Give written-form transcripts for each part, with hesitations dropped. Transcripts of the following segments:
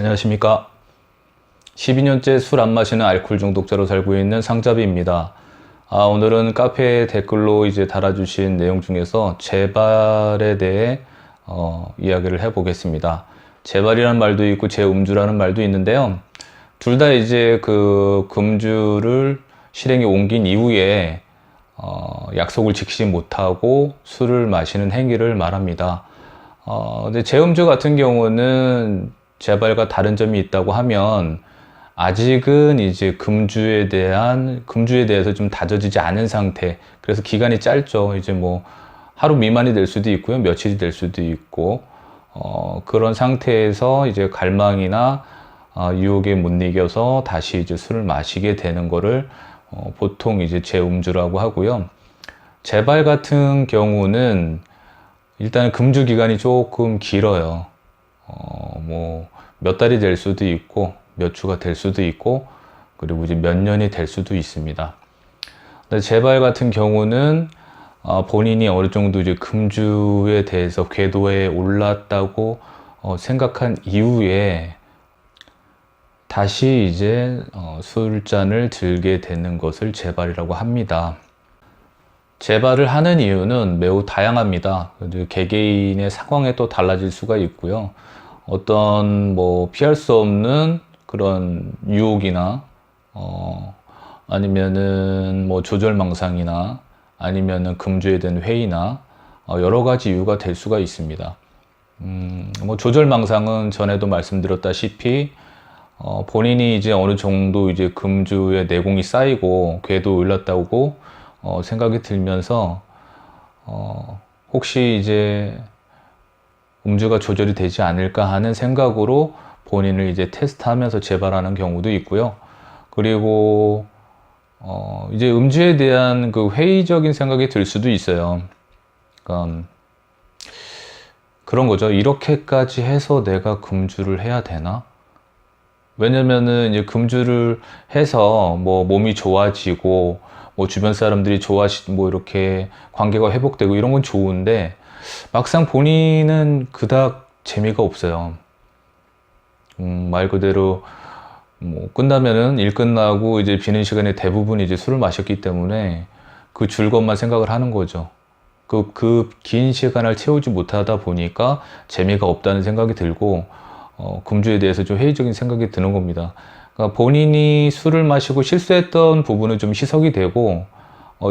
안녕하십니까. 12년째 술 안 마시는 알코올 중독자로 살고 있는 상잡이입니다. 오늘은 카페 댓글로 달아주신 내용 중에서 재발에 대해 이야기를 해보겠습니다. 재발이라는 말도 있고 재음주라는 말도 있는데요. 둘 다 그 금주를 실행에 옮긴 이후에 약속을 지키지 못하고 술을 마시는 행위를 말합니다. 근데 재음주 같은 경우는 재발과 다른 점이 있다고 하면 아직은 금주에 대해서 좀 다져지지 않은 상태. 그래서 기간이 짧죠. 뭐 하루 미만이 될 수도 있고요. 며칠이 될 수도 있고, 그런 상태에서 갈망이나 유혹에 못 이겨서 다시 술을 마시게 되는 거를 보통 재음주라고 하고요. 재발 같은 경우는 일단 금주 기간이 조금 길어요. 뭐 몇 달이 될 수도 있고 몇 주가 될 수도 있고, 그리고 몇 년이 될 수도 있습니다. 근데 재발 같은 경우는 본인이 어느 정도 금주에 대해서 궤도에 올랐다고 생각한 이후에 다시 술잔을 들게 되는 것을 재발이라고 합니다. 재발을 하는 이유는 매우 다양합니다. 개개인의 상황에 또 달라질 수가 있고요. 어떤 피할 수 없는 그런 유혹이나 아니면은 조절망상이나 아니면은 금주에 대한 회의나 여러 가지 이유가 될 수가 있습니다. 조절망상은 전에도 말씀드렸다시피 본인이 어느 정도 금주의 내공이 쌓이고 궤도 올랐다고 생각이 들면서 혹시 음주가 조절이 되지 않을까 하는 생각으로 본인을 테스트하면서 재발하는 경우도 있고요. 그리고 음주에 대한 그 회의적인 생각이 들 수도 있어요. 그러니까 그런 거죠. 이렇게까지 해서 내가 금주를 해야 되나? 왜냐면은 금주를 해서 몸이 좋아지고 주변 사람들이 이렇게 관계가 회복되고 이런 건 좋은데 막상 본인은 그닥 재미가 없어요. 말 그대로 끝나면은 일 끝나고 비는 시간에 대부분 술을 마셨기 때문에 그 즐거움만 생각을 하는 거죠. 그 긴 시간을 채우지 못하다 보니까 재미가 없다는 생각이 들고 금주에 대해서 좀 회의적인 생각이 드는 겁니다. 그러니까 본인이 술을 마시고 실수했던 부분은 좀 희석이 되고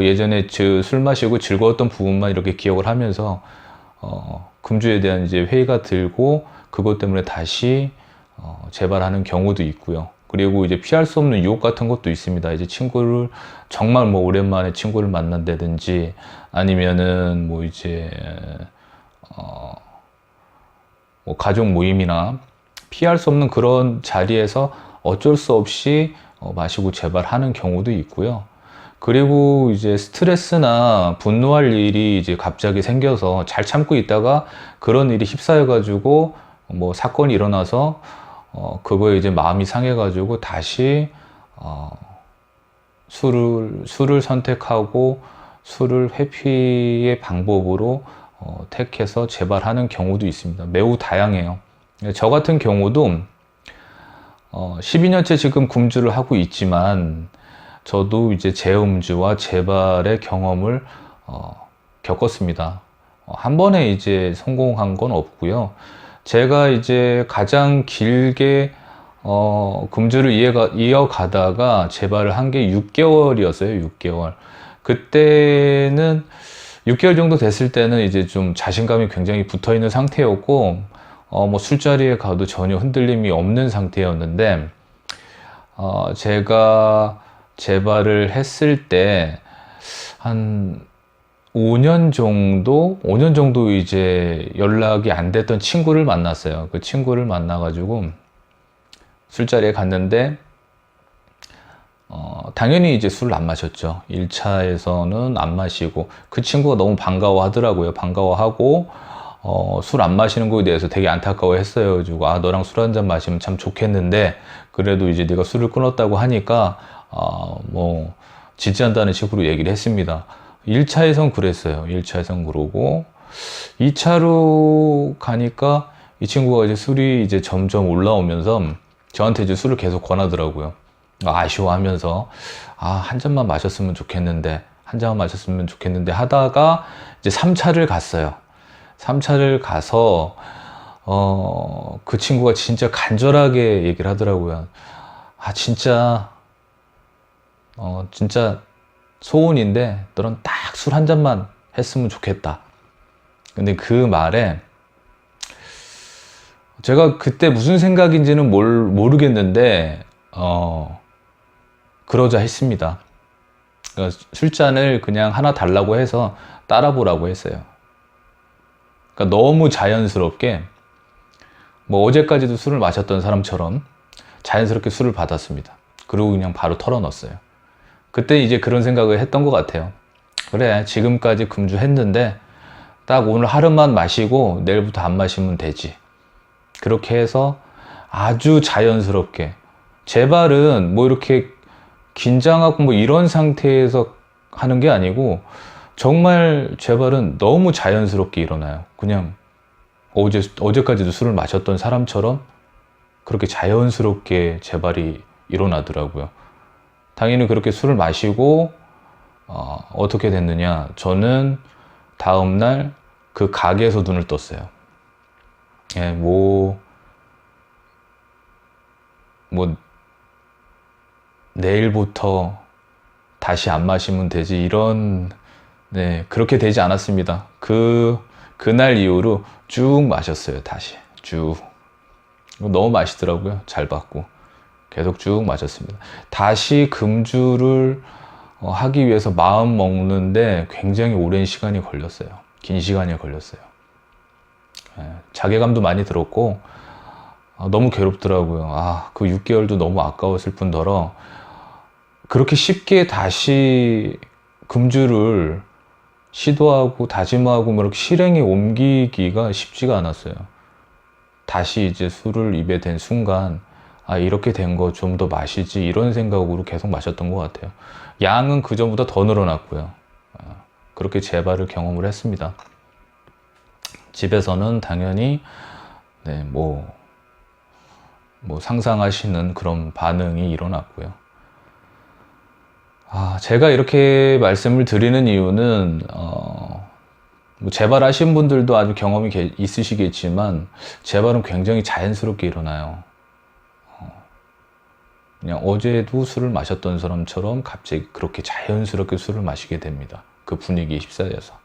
예전에 술 마시고 즐거웠던 부분만 이렇게 기억을 하면서 금주에 대한 회의가 들고 그것 때문에 다시 재발하는 경우도 있고요. 그리고 피할 수 없는 유혹 같은 것도 있습니다. 친구를 정말 오랜만에 친구를 만난다든지 아니면은 가족 모임이나 피할 수 없는 그런 자리에서 어쩔 수 없이 마시고 재발하는 경우도 있고요. 그리고 스트레스나 분노할 일이 갑자기 생겨서 잘 참고 있다가 그런 일이 휩싸여 가지고 사건이 일어나서 그거에 마음이 상해 가지고 다시 술을 선택하고 술을 회피의 방법으로 택해서 재발하는 경우도 있습니다. 매우 다양해요. 저 같은 경우도 12년째 지금 금주를 하고 있지만 저도 재음주와 재발의 경험을 겪었습니다. 한 번에 성공한 건 없고요. 제가 가장 길게 금주를 이어가다가 재발을 한 게 6개월이었어요. 6개월. 그때는 6개월 정도 됐을 때는 좀 자신감이 굉장히 붙어 있는 상태였고 술자리에 가도 전혀 흔들림이 없는 상태였는데 제가 재발을 했을 때 한 5년 정도 연락이 안 됐던 친구를 만났어요. 그 친구를 만나가지고 술자리에 갔는데 당연히 술을 안 마셨죠. 1차에서는 안 마시고 그 친구가 너무 반가워하더라고요. 반가워하고 술 안 마시는 거에 대해서 되게 안타까워 했어요. 그래가지고 너랑 술 한잔 마시면 참 좋겠는데 그래도 네가 술을 끊었다고 하니까 지지한다는 식으로 얘기를 했습니다. 1차에선 그랬어요. 1차에선 그러고 2차로 가니까 이 친구가 이제 술이 이제 점점 올라오면서 저한테 이제 술을 계속 권하더라고요. 아쉬워하면서, 한 잔만 마셨으면 좋겠는데, 한 잔만 마셨으면 좋겠는데 하다가 이제 3차를 갔어요. 3차를 가서, 그 친구가 진짜 간절하게 얘기를 하더라고요. 진짜, 진짜 소원인데, 너는 딱 술 한 잔만 했으면 좋겠다. 근데 그 말에, 제가 그때 무슨 생각인지는 모르겠는데, 그러자 했습니다. 그러니까 술잔을 그냥 하나 달라고 해서 따라보라고 했어요. 그러니까 너무 자연스럽게, 뭐 어제까지도 술을 마셨던 사람처럼 자연스럽게 술을 받았습니다. 그리고 그냥 바로 털어넣었어요. 그때 이제 그런 생각을 했던 것 같아요. 그래, 지금까지 금주했는데 딱 오늘 하루만 마시고 내일부터 안 마시면 되지. 그렇게 해서 아주 자연스럽게, 제 발은 뭐 이렇게 긴장하고 뭐 이런 상태에서 하는 게 아니고 정말 제 발은 너무 자연스럽게 일어나요. 그냥 어제까지도 술을 마셨던 사람처럼 그렇게 자연스럽게 제 발이 일어나더라고요. 당연히 그렇게 술을 마시고 어떻게 됐느냐, 저는 다음날 그 가게에서 눈을 떴어요. 예, 뭐 내일부터 다시 안 마시면 되지, 이런, 네, 그렇게 되지 않았습니다. 그날 이후로 쭉 마셨어요. 다시 쭉. 너무 맛있더라고요. 잘 받고 계속 쭉 마셨습니다. 다시 금주를 하기 위해서 마음 먹는데 굉장히 오랜 시간이 걸렸어요. 긴 시간이 걸렸어요. 자괴감도 많이 들었고, 너무 괴롭더라고요. 그 6개월도 너무 아까웠을 뿐더러 그렇게 쉽게 다시 금주를 시도하고 다짐하고 뭐 이렇게 실행에 옮기기가 쉽지가 않았어요. 다시 이제 술을 입에 댄 순간, 이렇게 된 거 좀 더 마시지, 이런 생각으로 계속 마셨던 것 같아요. 양은 그전보다 더 늘어났고요. 그렇게 재발을 경험을 했습니다. 집에서는 당연히, 네, 뭐 상상하시는 그런 반응이 일어났고요. 제가 이렇게 말씀을 드리는 이유는, 뭐 재발하신 분들도 아주 경험이 있으시겠지만, 재발은 굉장히 자연스럽게 일어나요. 그냥 어제도 술을 마셨던 사람처럼 갑자기 그렇게 자연스럽게 술을 마시게 됩니다. 그 분위기에 휩싸여서.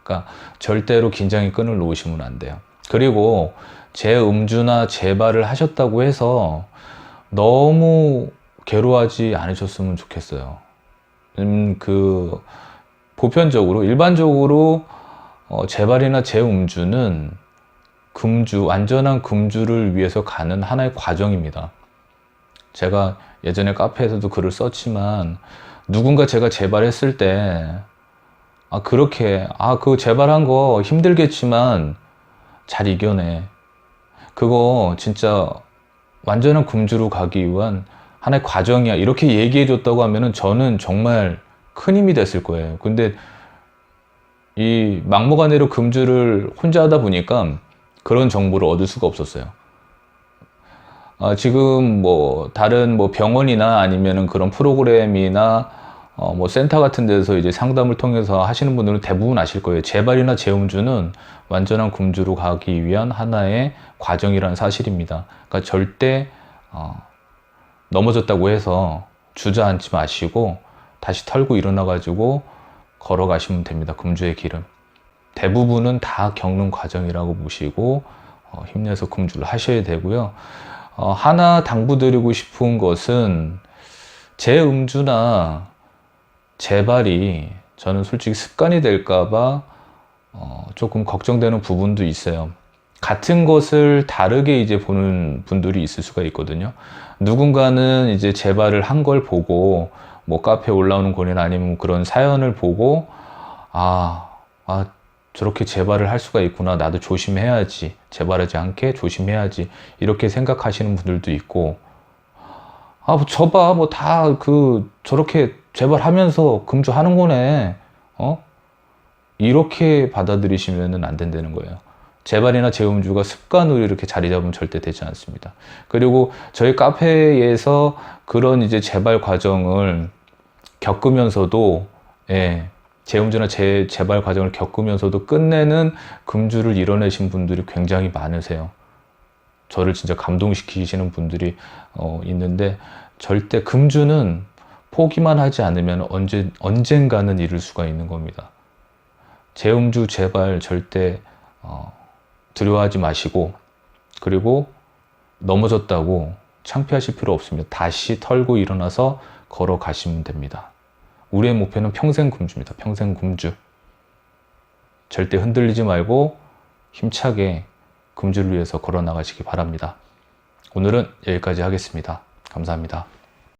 그러니까 절대로 긴장의 끈을 놓으시면 안 돼요. 그리고 재음주나 재발을 하셨다고 해서 너무 괴로워하지 않으셨으면 좋겠어요. 보편적으로, 일반적으로 재발이나 재음주는 완전한 금주를 위해서 가는 하나의 과정입니다. 제가 예전에 카페에서도 글을 썼지만, 누군가 제가 재발했을 때, 그 재발한 거 힘들겠지만 잘 이겨내. 그거 진짜 완전한 금주로 가기 위한 하나의 과정이야, 이렇게 얘기해 줬다고 하면은 저는 정말 큰 힘이 됐을 거예요. 근데 이 막무가내로 금주를 혼자 하다 보니까 그런 정보를 얻을 수가 없었어요. 지금 다른 병원이나 아니면은 그런 프로그램이나 센터 같은 데서 이제 상담을 통해서 하시는 분들은 대부분 아실 거예요. 재발이나 재음주는 완전한 금주로 가기 위한 하나의 과정이라는 사실입니다. 그러니까 절대 넘어졌다고 해서 주저앉지 마시고 다시 털고 일어나 가지고 걸어가시면 됩니다. 금주의 길은 대부분은 다 겪는 과정이라고 보시고 힘내서 금주를 하셔야 되고요. 하나 당부드리고 싶은 것은, 재음주나 재발이 저는 솔직히 습관이 될까봐 조금 걱정되는 부분도 있어요. 같은 것을 다르게 이제 보는 분들이 있을 수가 있거든요. 누군가는 이제 재발을 한 걸 보고, 카페에 올라오는 글이나 아니면 그런 사연을 보고, 저렇게 재발을 할 수가 있구나, 나도 조심해야지, 재발하지 않게 조심해야지, 이렇게 생각하시는 분들도 있고, 저봐, 저렇게 재발하면서 금주하는 거네, 이렇게 받아들이시면 안 된다는 거예요. 재발이나 재음주가 습관으로 이렇게 자리 잡으면 절대 되지 않습니다. 그리고 저희 카페에서 그런 이제 재발 과정을 겪으면서도, 예, 재음주나 재발 과정을 겪으면서도 끝내는 금주를 이뤄내신 분들이 굉장히 많으세요. 저를 진짜 감동시키시는 분들이 있는데, 절대 금주는 포기만 하지 않으면 언젠가는 이룰 수가 있는 겁니다. 재음주 재발 절대 두려워하지 마시고, 그리고 넘어졌다고 창피하실 필요 없습니다. 다시 털고 일어나서 걸어가시면 됩니다. 우리의 목표는 평생 금주입니다. 평생 금주. 절대 흔들리지 말고 힘차게 금주를 위해서 걸어 나가시기 바랍니다. 오늘은 여기까지 하겠습니다. 감사합니다.